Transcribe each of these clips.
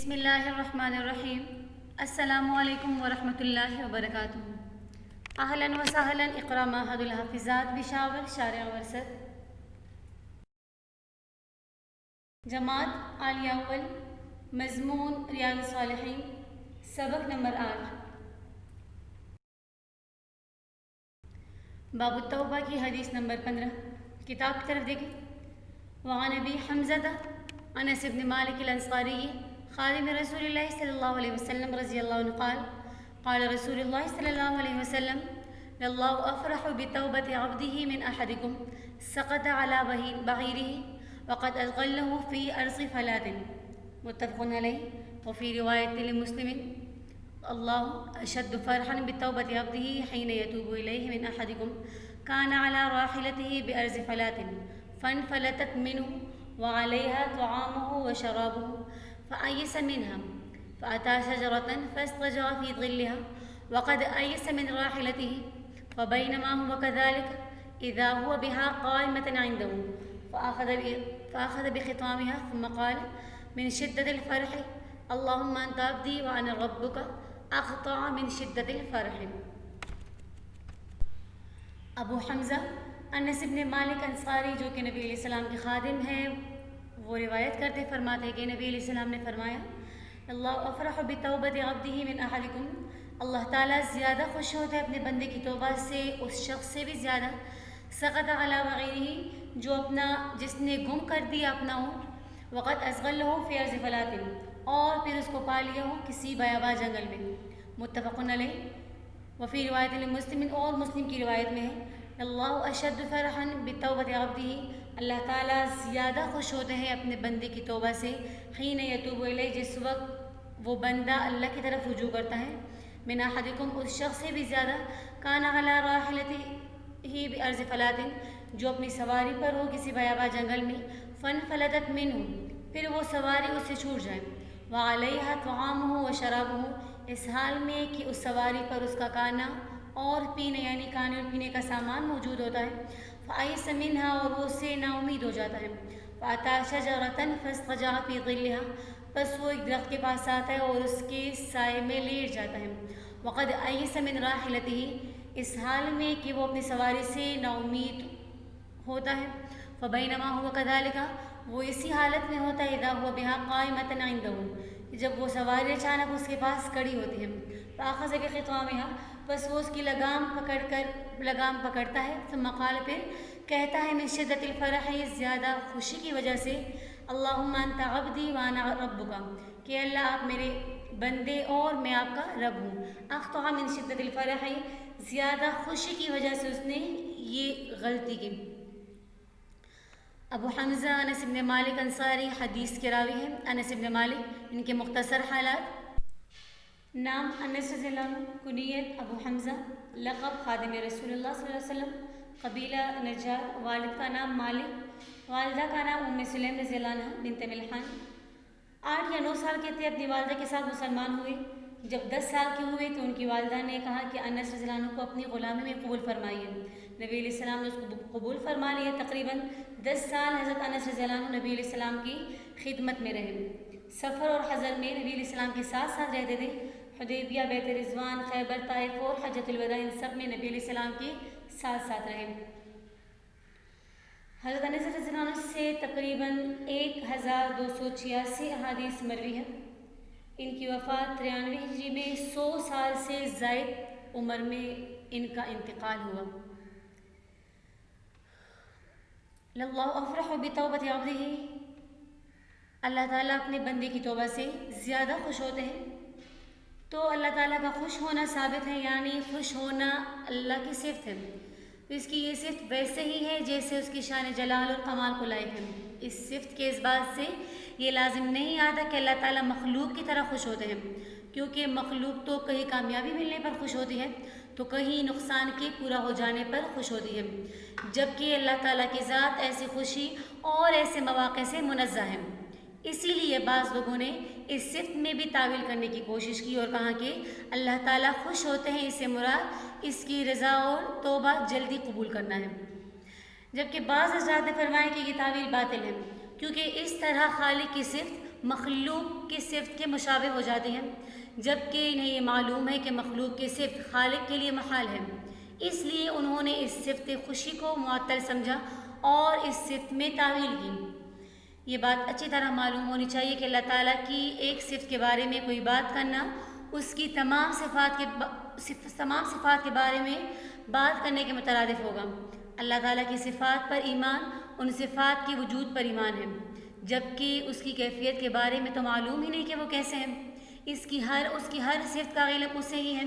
بسم اللہ الرحمن الرحیم۔ السلام علیکم ورحمۃ اللہ وبرکاتہ۔ اہلاً و سہلاً اقرا معہد الحافظات بشاور شارع ورثت جماعت عالیہ اول، مضمون ریاض الصالحین، سبق نمبر 8، باب التوبہ کی حدیث نمبر 15۔ کتاب کی طرف دیکھیں۔ وعن ابی حمزہ انس بن مالک الانصاری خادم رسول اللہ صلی اللہ علیہ وسلم رضی اللہ عنہ قال قال رسول اللہ صلی اللہ علیہ وسلم اللہ افرح بتوبۃ عبدہ من احدکم سقط علی بعیرہ وقد اضغلہ فی ارض فلاۃ، متفق علیہ۔ وفی روایت لمسلم اللہ اشد فرحا بتوبۃ عبدہ حین یتوب الیہ من احدکم کان علی راحلتہ بارض فلاۃ فانفلتت منہ وعلیہا طعامہ وشرابہ فأيس منها فأتى شجرة فاستجر في ظلها وقد أيس من راحلته فبينما هو كذلك إذا هو بها قائمة عنده فأخذ بخطامها ثم قال من شدة الفرح اللهم أنت عبدي وأنا ربك أقطع من شدة الفرح۔ ابو حمزہ انس بن مالک انصاری جو کہ نبی علیہ السلام کے خادم ہیں، وہ روایت کرتے فرماتے ہیں کہ نبی علیہ السلام نے فرمایا اللہ افرح بتوبۃ عبدہ من احدکم، اللہ تعالیٰ زیادہ خوش ہوتا ہے اپنے بندے کی توبہ سے اس شخص سے بھی زیادہ، سقط علی بعیرہ جس نے گم کر دیا اپنا اونٹ، وقد اضغلہ فی ارض فلاۃ اور پھر اس کو پا لیا ہو کسی بیاباں جنگل میں، متفق علیہ۔ وفی روایت لمسلم اور مسلم کی روایت میں ہے اللہ اشد فرحا بتوبۃ عبدہ، اللہ تعالیٰ زیادہ خوش ہوتے ہیں اپنے بندے کی توبہ سے، حین یتوب الیہ جس وقت وہ بندہ اللہ کی طرف رجوع کرتا ہے، من احدکم اس شخص سے بھی زیادہ، کان علی راحلتہ بارض فلاۃ جو اپنی سواری پر ہو کسی بیاباں جنگل میں، فانفلتت منہ پھر وہ سواری اس سے چھوٹ جائے، وعلیہا طعامہ وشرابہ اس حال میں کہ اس سواری پر اس کا کھانا اور پینے یعنی کھانے اور پینے کا سامان موجود ہوتا ہے، فأیس منہا اور وہ اس سے نا امید ہو جاتا ہے، فأتی شجرۃ فاضطجع فی ظلھا بس وہ ایک درخت کے پاس آتا ہے اور اس کے سائے میں لیٹ جاتا ہے، وقد ایس من راحلتہ اس حال میں کہ وہ اپنی سواری سے نا امید ہوتا ہے، فبینما ہوا کذالک وہ اسی حالت میں ہوتا ہے، اذا ہوا بہا قائمۃ عندہ جب وہ سواری اچانک اس کے پاس کھڑی ہوتی ہے، فاخذ بخطامہا بس وہ اس کی لگام پکڑتا ہے، ثم قال پھر کہتا ہے من شدت الفرح زیادہ خوشی کی وجہ سے، اللہم انت عبدی وانا ربک کہ اللہ آپ میرے بندے اور میں آپ کا رب ہوں، اخطأ من شدت الفرح زیادہ خوشی کی وجہ سے اس نے یہ غلطی کی۔ ابو حمزہ انس بن مالک انصاری حدیث کے راوی ہیں۔ انس بن مالک ان کے مختصر حالات: نام انس رضی اللہ عنہ، کنیت ابو حمزہ، لقب خادم رسول اللہ صلی اللہ علیہ وسلم، قبیلہ نجار، والد کا نام مالک، والدہ کا نام ام سلیم رضی اللہ عنہ بنت ملحان۔ 8 یا 9 سال کے تھے اپنی والدہ کے ساتھ مسلمان ہوئے۔ جب 10 سال کے ہوئے تو ان کی والدہ نے کہا کہ انس رضی اللہ عنہ کو اپنی غلامی میں قبول فرمائیے۔ نبی علیہ السلام نے اس کو قبول فرما لیا۔ تقریباً 10 سال حضرت انس رضی اللہ عنہ نبی علیہ السلام کی خدمت میں رہے۔ سفر اور حضر میں نبی علیہ السلام کے ساتھ ساتھ رہتے تھے۔ حدیبیہ، بیت رضوان، خیبر، طائف اور حجۃ الوداع ان سب میں نبی علیہ السلام کے ساتھ ساتھ رہے۔ حضرت انس رضی اللہ عنہ سے تقریباً 1286 احادیث مروی ہیں۔ ان کی وفات 93 ہجری میں 100 سال سے زائد عمر میں ان کا انتقال ہوا۔ اللہ افرح بتوبۃ عبدہ، اللہ تعالیٰ اپنے بندے کی توبہ سے زیادہ خوش ہوتے ہیں۔ تو اللہ تعالیٰ کا خوش ہونا ثابت ہے، یعنی خوش ہونا اللہ کی صفت ہے، تو اس کی یہ صفت ویسے ہی ہے جیسے اس کی شان جلال اور کمال کو لائق ہے۔ اس صفت کے اس بات سے یہ لازم نہیں آتا کہ اللہ تعالیٰ مخلوق کی طرح خوش ہوتے ہیں، کیونکہ مخلوق تو کہیں کامیابی ملنے پر خوش ہوتی ہے تو کہیں نقصان کے پورا ہو جانے پر خوش ہوتی ہے، جبکہ اللہ تعالیٰ کی ذات ایسی خوشی اور ایسے مواقع سے منزہ ہے۔ اسی لیے بعض لوگوں نے اس صفت میں بھی تعویل کرنے کی کوشش کی اور کہا کہ اللہ تعالیٰ خوش ہوتے ہیں، اس سے مراد اس کی رضا اور توبہ جلدی قبول کرنا ہے، جبکہ بعض حضرات نے فرمایا کہ یہ تعویل باطل ہے، کیونکہ اس طرح خالق کی صفت مخلوق کی صفت کے مشابہ ہو جاتے ہیں، جبکہ انہیں یہ معلوم ہے کہ مخلوق کی صفت خالق کے لیے محال ہے، اس لیے انہوں نے اس صفت خوشی کو معطل سمجھا اور اس صفت میں تعویل کی۔ یہ بات اچھی طرح معلوم ہونی چاہیے کہ اللہ تعالیٰ کی ایک صفت کے بارے میں کوئی بات کرنا اس کی تمام صفات کے بارے میں بات کرنے کے مترادف ہوگا۔ اللہ تعالیٰ کی صفات پر ایمان ان صفات کے وجود پر ایمان ہے، جبکہ اس کی کیفیت کے بارے میں تو معلوم ہی نہیں کہ وہ کیسے ہیں۔ اس کی ہر صفت کا علم اسے ہی ہے۔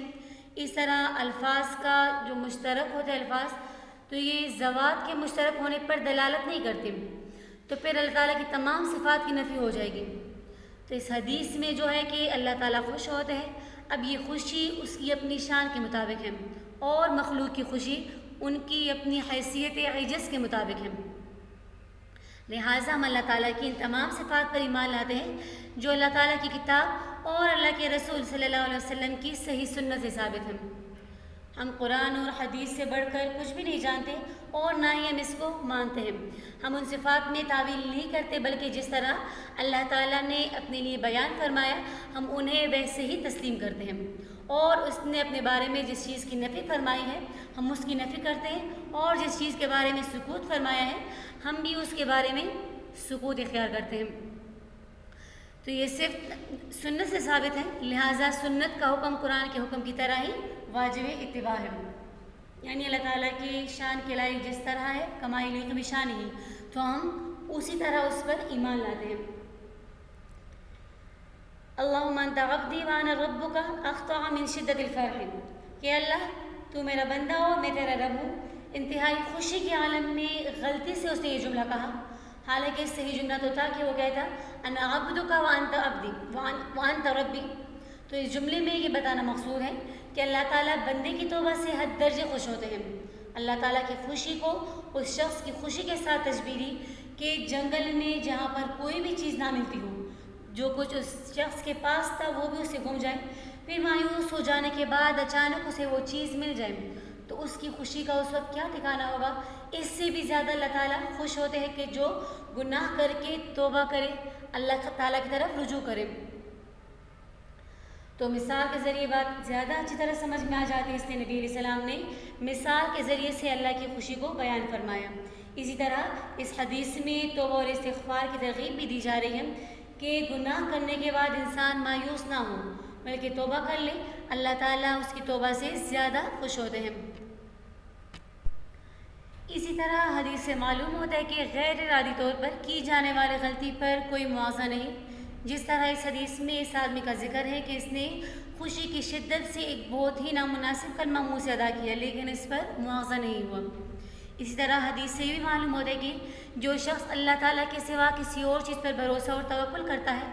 اس طرح الفاظ کا جو مشترک ہوتے ہیں الفاظ، تو یہ ذوات کے مشترک ہونے پر دلالت نہیں کرتے، تو پھر اللہ تعالیٰ کی تمام صفات کی نفی ہو جائے گی۔ تو اس حدیث میں جو ہے کہ اللہ تعالیٰ خوش ہوتے ہیں، اب یہ خوشی اس کی اپنی شان کے مطابق ہے اور مخلوق کی خوشی ان کی اپنی حیثیت عجز کے مطابق ہے۔ لہٰذا ہم اللہ تعالیٰ کی ان تمام صفات پر ایمان لاتے ہیں جو اللہ تعالیٰ کی کتاب اور اللہ کے رسول صلی اللہ علیہ وسلم کی صحیح سنت سے ثابت ہیں۔ ہم قرآن اور حدیث سے بڑھ کر کچھ بھی نہیں جانتے اور نہ ہی ہم اس کو مانتے ہیں۔ ہم ان صفات میں تعویل نہیں کرتے، بلکہ جس طرح اللہ تعالیٰ نے اپنے لیے بیان فرمایا ہم انہیں ویسے ہی تسلیم کرتے ہیں، اور اس نے اپنے بارے میں جس چیز کی نفی فرمائی ہے ہم اس کی نفی کرتے ہیں، اور جس چیز کے بارے میں سکوت فرمایا ہے ہم بھی اس کے بارے میں سکوت اختیار کرتے ہیں۔ تو یہ صرف سنت سے ثابت ہے، لہٰذا سنت کا حکم قرآن کے حکم کی طرح ہی واجب اتباع ہے، یعنی اللہ تعالیٰ کی شان کے لائق جس طرح ہے کمائی لیق بھی شان ہی، تو ہم اسی طرح اس پر ایمان لاتے ہیں۔ اللہم انت عبدی وانا ربک اخطأ من شدت الفرح، کہ اللہ تو میرا بندہ ہو میں تیرا رب ہوں۔ انتہائی خوشی کے عالم میں غلطی سے اس نے یہ جملہ کہا، حالانکہ صحیح جملہ تو تھا کہ وہ کہتا انا عبدک وانت عبدی وانت ربی۔ تو اس جملے میں یہ بتانا مقصود ہے کہ اللہ تعالیٰ بندے کی توبہ سے حد درجے خوش ہوتے ہیں۔ اللہ تعالیٰ کی خوشی کو اس شخص کی خوشی کے ساتھ تشبیہ دی کہ جنگل میں جہاں پر کوئی بھی چیز نہ ملتی ہو، جو کچھ اس شخص کے پاس تھا وہ بھی اسے گم جائے، پھر مایوس ہو جانے کے بعد اچانک اسے وہ چیز مل جائے، تو اس کی خوشی کا اس وقت کیا ٹھکانہ ہوگا۔ اس سے بھی زیادہ اللہ تعالیٰ خوش ہوتے ہیں کہ جو گناہ کر کے توبہ کرے، اللہ تعالیٰ کی طرف رجوع کرے۔ تو مثال کے ذریعے بات زیادہ اچھی طرح سمجھ میں آ جاتی ہے، اس لیے نبی علیہ السلام نے مثال کے ذریعے سے اللہ کی خوشی کو بیان فرمایا۔ اسی طرح اس حدیث میں توبہ اور استغفار کی ترغیب بھی دی جا رہی ہے کہ گناہ کرنے کے بعد انسان مایوس نہ ہو، بلکہ توبہ کر لے، اللہ تعالیٰ اس کی توبہ سے زیادہ خوش ہوتے ہیں۔ اسی طرح حدیث سے معلوم ہوتا ہے کہ غیر ارادی طور پر کی جانے والی غلطی پر کوئی معاوضہ نہیں، جس طرح اس حدیث میں اس آدمی کا ذکر ہے کہ اس نے خوشی کی شدت سے ایک بہت ہی نامناسب کلمہ منہ سے ادا کیا لیکن اس پر معاوضہ نہیں ہوا۔ اسی طرح حدیث سے بھی معلوم ہوتا ہے کہ جو شخص اللہ تعالیٰ کے سوا کسی اور چیز پر بھروسہ اور توکل کرتا ہے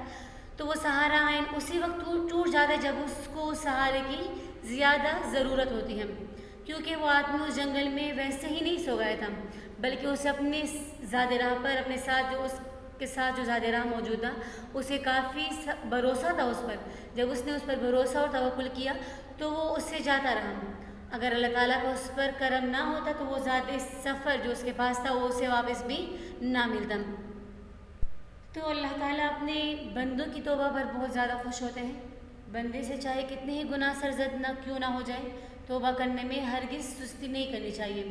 تو وہ سہارا عین اسی وقت ٹوٹ جاتا ہے جب اس کو سہارے کی زیادہ ضرورت ہوتی ہے، کیونکہ وہ آدمی اس جنگل میں ویسے ہی نہیں سو گیا تھا، بلکہ اسے اپنے زاد راہ پر اپنے ساتھ جو اس کے ساتھ جو زاد راہ موجود تھا اسے کافی بھروسہ تھا اس پر۔ جب اس نے اس پر بھروسہ اور توکل کیا تو وہ اس سے جاتا رہا۔ اگر اللہ تعالیٰ کا اس پر کرم نہ ہوتا تو وہ ذات سفر جو اس کے پاس تھا وہ اسے واپس بھی نہ ملتا۔ تو اللہ تعالیٰ اپنے بندوں کی توبہ پر بہت زیادہ خوش ہوتے ہیں۔ بندے سے چاہے کتنے ہی گناہ سرزد نہ کیوں نہ ہو جائے، توبہ کرنے میں ہرگز سستی نہیں کرنی چاہیے،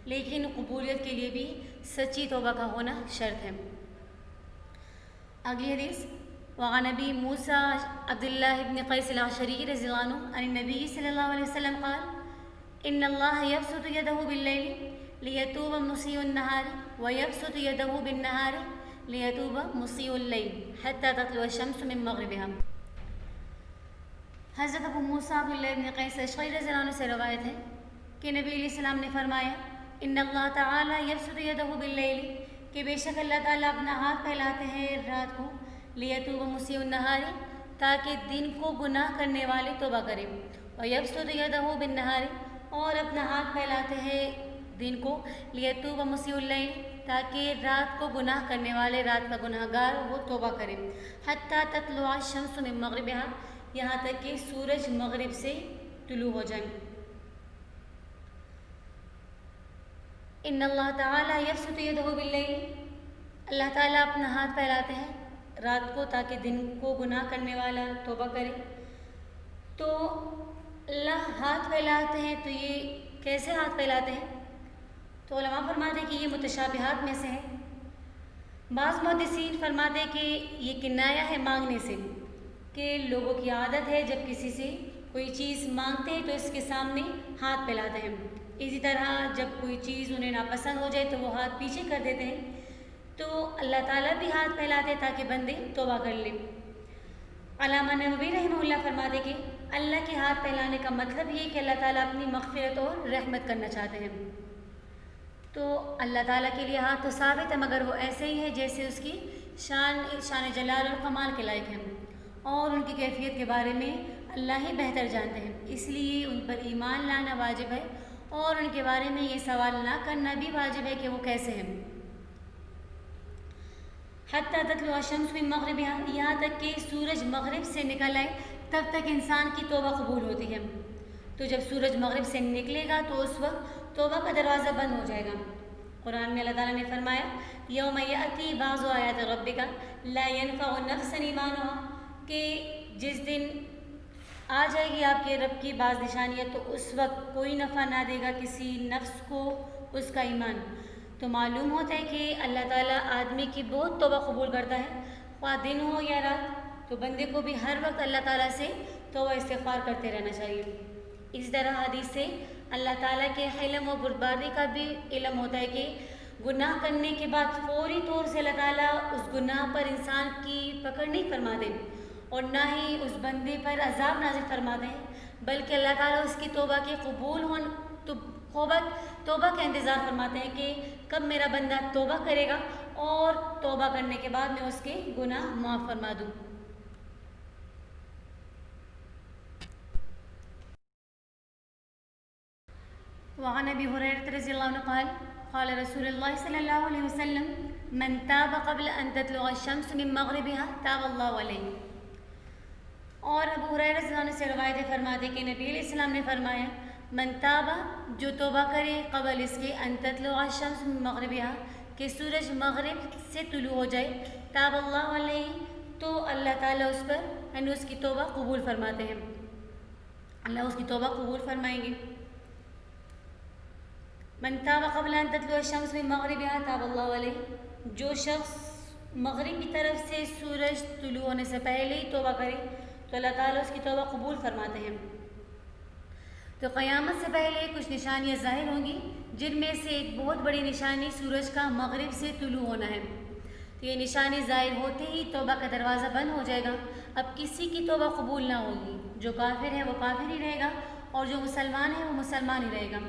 لیکن قبولیت کے لیے بھی سچی توبہ کا ہونا شرط ہے۔ اگلی حدیث وعن نبی موسیٰ عبداللہ ابن قیس العشری رضی اللہ عنہ عن النبی صلی اللہ علیہ وسلم قال ان اللہ یبسط یدہ باللیل لیتوب مسیء النہار ویبسط یدہ بالنہار لیتوب مسیء اللیل حتی تطلع الشمس من مغربها۔ حضرت ابو موسیٰ عبداللہ ابن قیس العشری رضی اللہ عنہ سے روایت ہے کہ نبی علیہ السلام نے فرمایا ان اللہ تعالیٰ یبسط یدہ باللیل، کہ بے شک اللہ تعالیٰ اپنا ہاتھ پھیلاتے ہیں رات کو، لیتوب مسیء النہار، تاکہ دن کو گناہ کرنے والے توبہ کریں، ویبسط یدہ بالنہار، اور اپنا ہاتھ پھیلاتے ہیں دن کو، لیتوب مسیء اللیل، تاکہ رات کو گناہ کرنے والے رات کا گناہ گار وہ توبہ کریں، حتی تطلع الشمس من مغربها، یہاں تک کہ سورج مغرب سے طلوع ہو جائیں۔ ان اللہ تعالیٰ یبسط یدہ باللیل، اللہ تعالیٰ اپنا ہاتھ پھیلاتے ہیں رات کو تاکہ دن کو گناہ کرنے والا توبہ کرے۔ تو اللہ ہاتھ پھیلاتے ہیں، تو یہ کیسے ہاتھ پھیلاتے ہیں؟ تو علماء فرماتے ہیں کہ یہ متشابہات میں سے ہے۔ بعض محدثین فرماتے ہیں کہ یہ کنایہ ہے مانگنے سے، کہ لوگوں کی عادت ہے جب کسی سے کوئی چیز مانگتے ہیں تو اس کے سامنے ہاتھ پھیلاتے ہیں۔ اسی طرح جب کوئی چیز انہیں ناپسند ہو جائے تو وہ ہاتھ پیچھے کر دیتے ہیں۔ تو اللہ تعالیٰ بھی ہاتھ پھیلاتے تاکہ بندے توبہ کر لیں۔ علامہ نووی رحمہ اللہ فرماتے کہ اللہ کے ہاتھ پھیلانے کا مطلب یہ کہ اللہ تعالیٰ اپنی مغفرت اور رحمت کرنا چاہتے ہیں۔ تو اللہ تعالیٰ کے لیے ہاتھ تو ثابت ہے، مگر وہ ایسے ہی ہے جیسے اس کی شان جلال اور کمال کے لائق ہیں، اور ان کی کیفیت کے بارے میں اللہ ہی بہتر جانتے ہیں۔ اس لیے ان پر ایمان لانا واجب ہے، اور ان کے بارے میں یہ سوال نہ کرنا بھی واجب ہے کہ وہ کیسے ہیں۔ حتیٰ تطلع الشمس من مغربها، یہاں تک کہ سورج مغرب سے نکل آئے تب تک انسان کی توبہ قبول ہوتی ہے۔ تو جب سورج مغرب سے نکلے گا تو اس وقت توبہ کا دروازہ بند ہو جائے گا۔ قرآن میں اللہ تعالیٰ نے فرمایا یوم یأتی بعض آیات ربک لا ينفع نفسا ایمانها، کہ جس دن آ جائے گی آپ کے رب کی بعض نشانیاں تو اس وقت کوئی نفع نہ دے گا کسی نفس کو اس کا ایمان۔ تو معلوم ہوتا ہے کہ اللہ تعالیٰ آدمی کی بہت توبہ قبول کرتا ہے، خواہ دن ہو یا رات۔ تو بندے کو بھی ہر وقت اللہ تعالیٰ سے توبہ استغفار کرتے رہنا چاہیے۔ اس طرح حدیث سے اللہ تعالیٰ کے حلم و بردباری کا بھی علم ہوتا ہے کہ گناہ کرنے کے بعد فوری طور سے اللہ تعالیٰ اس گناہ پر انسان کی پکڑ نہیں فرما دے، اور نہ ہی اس بندے پر عذاب نازل فرما دیں، بلکہ اللہ تعالیٰ اس کی توبہ کے قبول توبہ کا انتظار فرماتے ہیں کہ کب میرا بندہ توبہ کرے گا، اور توبہ کرنے کے بعد میں اس کے گناہ معاف فرما دوں۔ وعن ابی ہریرہ رضی اللہ عنہ قال قال رسول اللہ صلی اللہ علیہ وسلم من تاب قبل ان تطلع الشمس من مغربها تاب اللہ علیہ۔ اور ابو ہریرہ رضی اللہ عنہ سے روایت فرماتے کہ نبی علیہ السلام نے فرمایا من تابہ، جو توبہ کرے قبل اس کے ان تطلع الشمس من مغربها، کہ سورج مغرب سے طلوع ہو جائے، تاب اللہ علیہ، تو اللہ تعالیٰ اس پر یعنی اس کی توبہ قبول فرماتے ہیں، اللہ اس کی توبہ قبول فرمائیں گے۔ من تاب قبل ان تطلع الشمس من مغربها تاب اللہ علیہ، جو شخص مغرب کی طرف سے سورج طلوع ہونے سے پہلے ہی توبہ کرے تو اللہ تعالیٰ اس کی توبہ قبول فرماتے ہیں۔ تو قیامت سے پہلے کچھ نشانیاں ظاہر ہوں گی، جن میں سے ایک بہت بڑی نشانی سورج کا مغرب سے طلوع ہونا ہے۔ تو یہ نشانی ظاہر ہوتے ہی توبہ کا دروازہ بند ہو جائے گا، اب کسی کی توبہ قبول نہ ہوگی، جو کافر ہے وہ کافر ہی رہے گا، اور جو مسلمان ہے وہ مسلمان ہی رہے گا۔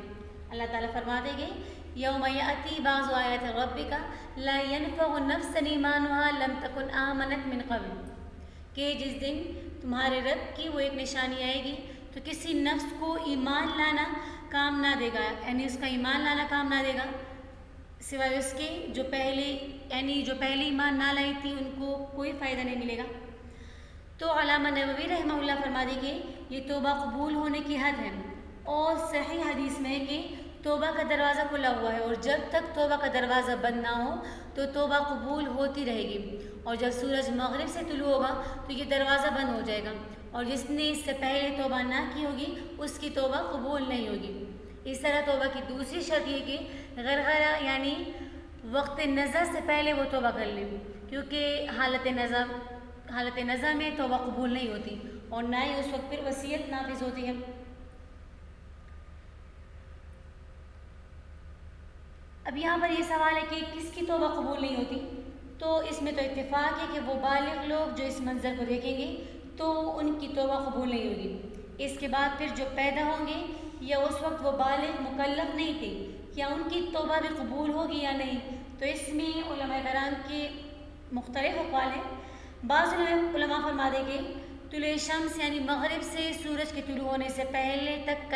اللہ تعالیٰ فرما دیں گے یوم یأتی بعض آیات ربک لا ينفع نفسا ایمانها لم تکن آمنت من قبل، کہ جس دن تمہارے رب کی وہ ایک نشانی آئے گی تو کسی نفس کو ایمان لانا کام نہ دے گا، یعنی اس کا ایمان لانا کام نہ دے گا سوائے اس کے جو پہلے ایمان نہ لائی تھی ان کو کوئی فائدہ نہیں ملے گا۔ تو علامہ نووی رحمہ اللہ فرما دیں کہ یہ توبہ قبول ہونے کی حد ہے، اور صحیح حدیث میں ہے کہ توبہ کا دروازہ کھلا ہوا ہے، اور جب تک توبہ کا دروازہ بند نہ ہو تو توبہ قبول ہوتی رہے گی، اور جب سورج مغرب سے طلوع ہوگا تو یہ دروازہ بند ہو جائے گا، اور جس نے اس سے پہلے توبہ نہ کی ہوگی اس کی توبہ قبول نہیں ہوگی۔ اس طرح توبہ کی دوسری شرط یہ کہ غرغرہ یعنی وقت نظر سے پہلے وہ توبہ کر لیں، کیونکہ حالت نظر میں توبہ قبول نہیں ہوتی، اور نہ ہی اس وقت پھر وصیت نافذ ہوتی ہے۔ اب یہاں پر یہ سوال ہے کہ کس کی توبہ قبول نہیں ہوتی؟ تو اس میں تو اتفاق ہے کہ وہ بالغ لوگ جو اس منظر کو دیکھیں گے تو ان کی توبہ قبول نہیں ہوگی۔ اس کے بعد پھر جو پیدا ہوں گے یا اس وقت وہ بالغ مکلف نہیں تھے، کیا ان کی توبہ بھی قبول ہوگی یا نہیں؟ تو اس میں علماء کرام کے مختلف اقوال ہیں۔ بعض علماء فرما دیں کہ طلوع شمس یعنی مغرب سے سورج کے طلوع ہونے سے پہلے تک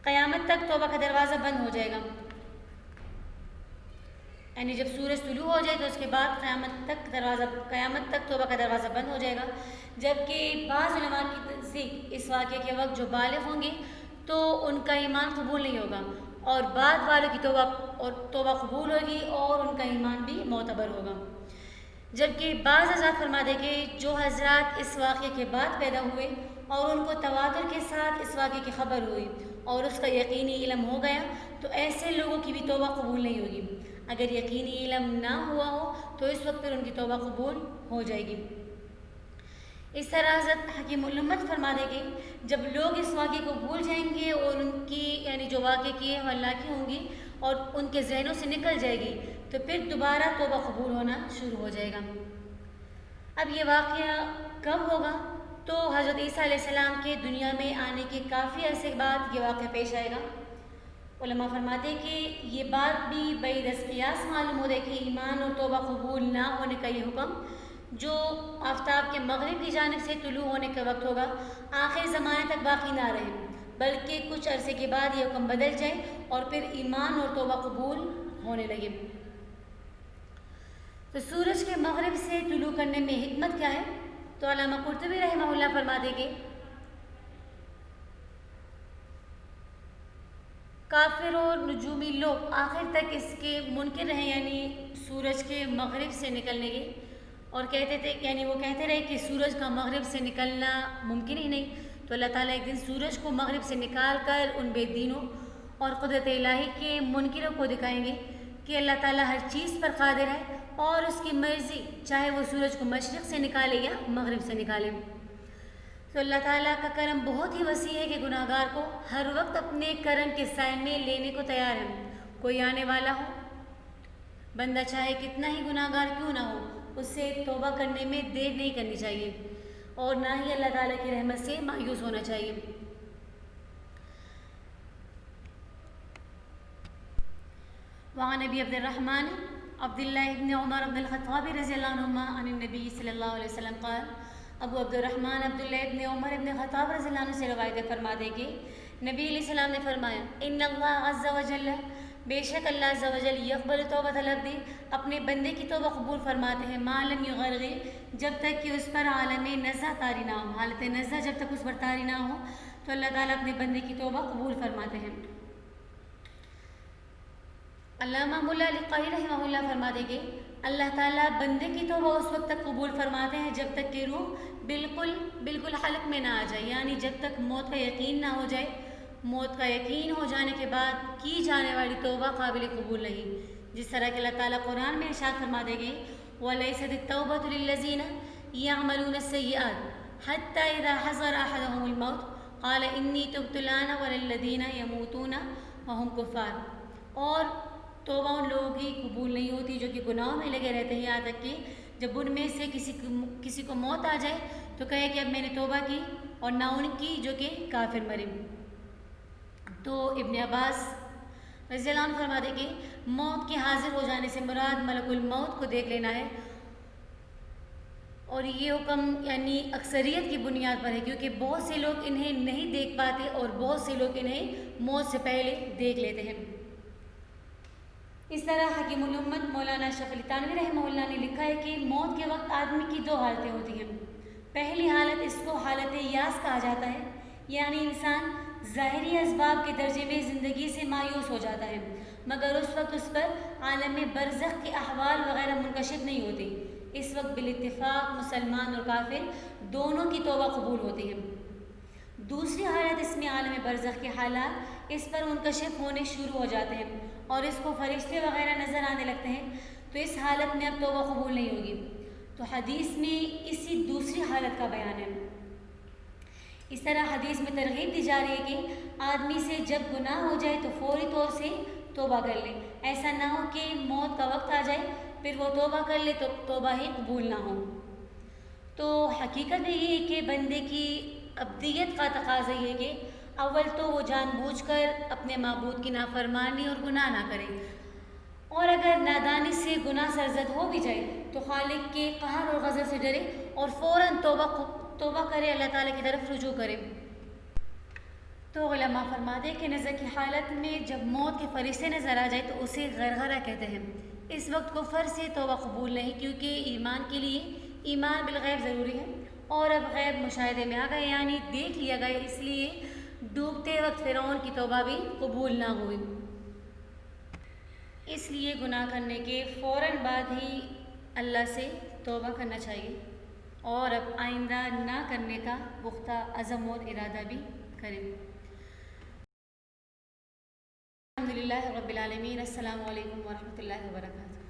قیامت تک توبہ کا دروازہ بند ہو جائے گا، یعنی جب سورج طلوع ہو جائے تو اس کے بعد قیامت تک توبہ کا دروازہ بند ہو جائے گا۔ جبکہ بعض علماء کی نزدیک اس واقعے کے وقت جو بالغ ہوں گے تو ان کا ایمان قبول نہیں ہوگا، اور بعد والوں کی توبہ قبول ہوگی اور ان کا ایمان بھی معتبر ہوگا۔ جبکہ بعض حضرات فرماتے کہ جو حضرات اس واقعے کے بعد پیدا ہوئے اور ان کو تواتر کے ساتھ اس واقعے کی خبر ہوئی اور اس کا یقینی علم ہو گیا تو ایسے لوگوں کی بھی توبہ قبول نہیں ہوگی۔ اگر یقینی علم نہ ہوا ہو تو اس وقت پھر ان کی توبہ قبول ہو جائے گی۔ اس طرح حضرت حکیم الامت فرماتے کہ جب لوگ اس واقعے کو بھول جائیں گے اور ان کی یعنی جو واقعے کی وہ اللہ کی ہوں گی اور ان کے ذہنوں سے نکل جائے گی تو پھر دوبارہ توبہ قبول ہونا شروع ہو جائے گا۔ اب یہ واقعہ کب ہوگا؟ تو حضرت عیسیٰ علیہ السلام کے دنیا میں آنے کے کافی عرصے بعد یہ واقعہ پیش آئے گا۔ علماء فرماتے ہیں کہ یہ بات بھی بعید از قیاس معلوم ہوتا ہے کہ ایمان اور توبہ قبول نہ ہونے کا یہ حکم جو آفتاب کے مغرب کی جانب سے طلوع ہونے کا وقت ہوگا آخر زمانے تک باقی نہ رہے، بلکہ کچھ عرصے کے بعد یہ حکم بدل جائے اور پھر ایمان اور توبہ قبول ہونے لگے۔ تو سورج کے مغرب سے طلوع کرنے میں حکمت کیا ہے؟ تو علامہ قرطبی رحمہ اللہ فرماتے کہ کافر اور نجومی لوگ آخر تک اس کے منکر رہے، یعنی سورج کے مغرب سے نکلنے کے، اور کہتے تھے یعنی وہ کہتے رہے کہ سورج کا مغرب سے نکلنا ممکن ہی نہیں۔ تو اللہ تعالیٰ ایک دن سورج کو مغرب سے نکال کر ان بے دینوں اور قدرت الہی کے منکروں کو دکھائیں گے کہ اللہ تعالیٰ ہر چیز پر قادر ہے اور اس کی مرضی چاہے وہ سورج کو مشرق سے نکالے یا مغرب سے نکالے۔ تو اللہ تعالیٰ کا کرم بہت ہی وسیع ہے کہ گناہ گار کو ہر وقت اپنے کرم کے سائے میں لینے کو تیار ہے۔ کوئی آنے والا ہو، بندہ چاہے کتنا ہی گناہ گار کیوں نہ ہو، اس سے توبہ کرنے میں دیر نہیں کرنی چاہیے اور نہ ہی اللہ تعالیٰ کی رحمت سے مایوس ہونا چاہیے۔ وعن ابی عبد الرحمن عبداللہ ابن عمر بن الخطاب رضی اللہ عنہما عن النبی صلی اللہ علیہ وسلم قال، ابو عبد الرحمن عبداللہ ابن عمر ابن خطاب رضی اللہ عنہ سے روایت فرماتے کہ نبی علیہ السلام نے فرمایا، ان اللہ عز و جل، بے شک اللہ عز و جل یقبل توبۃ العبد، اپنے بندے کی توبہ قبول فرماتے ہیں، ما لم یغرغر، جب تک کہ اس پر عالم نزع طاری نہ ہو، حالت نزع جب تک اس پر طاری نہ ہو تو اللہ تعالیٰ اپنے بندے کی توبہ قبول فرماتے ہیں۔ علامہ مولا علی قاری رحمہ اللہ فرماتے کہ اللہ تعالیٰ بندے کی توبہ اس وقت تک قبول فرماتے ہیں جب تک کہ روح بالکل حلق میں نہ آ جائے، یعنی جب تک موت کا یقین نہ ہو جائے۔ موت کا یقین ہو جانے کے بعد کی جانے والی توبہ قابل قبول نہیں، جس طرح کہ اللہ تعالیٰ قرآن میں ارشاد فرماتے کہ وَلَيْسَتِ التَّوْبَةُ لِلَّذِينَ يَعْمَلُونَ السَّيِّئَاتِ حَتَّى إِذَا حَضَرَ أَحَدَهُمُ الْمَوْتُ قَالَ إِنِّي تُبْتُ الْآنَ وَلِلَّذِينَ يَمُوتُونَ وَهُمْ كُفَّارٌ، اور توبہ ان لوگوں کی قبول نہیں ہوتی جو کہ گناہوں میں لگے رہتے ہیں، یہاں تک کہ جب ان میں سے کسی کو موت آ جائے تو کہے کہ اب میں نے توبہ کی، اور نہ ان کی جو کہ کافر مرے۔ تو ابن عباس رضی اللہ عنہ فرماتے کہ موت کے حاضر ہو جانے سے مراد ملک الموت کو دیکھ لینا ہے، اور یہ حکم یعنی اکثریت کی بنیاد پر ہے کیونکہ بہت سے لوگ انہیں نہیں دیکھ پاتے اور بہت سے لوگ انہیں موت سے پہلے دیکھ لیتے ہیں۔ اس طرح حکیم الامت مولانا اشرف علی تھانوی رحمہ اللہ نے لکھا ہے کہ موت کے وقت آدمی کی دو حالتیں ہوتی ہیں۔ پہلی حالت اس کو حالت یاس کہا جاتا ہے، یعنی انسان ظاہری اسباب کے درجے میں زندگی سے مایوس ہو جاتا ہے، مگر اس وقت اس پر عالم برزخ کے احوال وغیرہ منکشف نہیں ہوتے۔ اس وقت بالاتفاق مسلمان اور کافر دونوں کی توبہ قبول ہوتی ہے۔ دوسری حالت اس میں عالم برزخ کے حالات اس پر منکشف ہونے شروع ہو جاتے ہیں اور اس کو فرشتے وغیرہ نظر آنے لگتے ہیں، تو اس حالت میں اب توبہ قبول نہیں ہوگی۔ تو حدیث میں اسی دوسری حالت کا بیان ہے۔ اس طرح حدیث میں ترغیب دی جا رہی ہے کہ آدمی سے جب گناہ ہو جائے تو فوری طور سے توبہ کر لے، ایسا نہ ہو کہ موت کا وقت آ جائے پھر وہ توبہ کر لے تو توبہ ہی قبول نہ ہو۔ تو حقیقت میں یہ ہے کہ بندے کی ابدیت کا تقاضا یہ ہے کہ اول تو وہ جان بوجھ کر اپنے معبود کی نافرمانی اور گناہ نہ کرے، اور اگر نادانی سے گناہ سرزد ہو بھی جائے تو خالق کے قہر اور غضب سے ڈرے اور فوراً توبہ کرے، اللہ تعالیٰ کی طرف رجوع کرے۔ تو علماء فرماتے ہیں کہ نظر کی حالت میں جب موت کے فرشتے نظر آ جائے تو اسے غرغرہ کہتے ہیں۔ اس وقت کفر سے توبہ قبول نہیں، کیونکہ ایمان کے لیے ایمان بالغیب ضروری ہے، اور اب غیب مشاہدے میں آ گئے یعنی دیکھ لیا گیا، اس لیے ڈوبتے وقت فرعون کی توبہ بھی قبول نہ ہوئی۔ اس لیے گناہ کرنے کے فوراً بعد ہی اللہ سے توبہ کرنا چاہیے اور اب آئندہ نہ کرنے کا پختہ عزم اور ارادہ بھی کریں۔ الحمدللہ رب العالمین۔ السلام علیکم ورحمۃ اللہ وبرکاتہ۔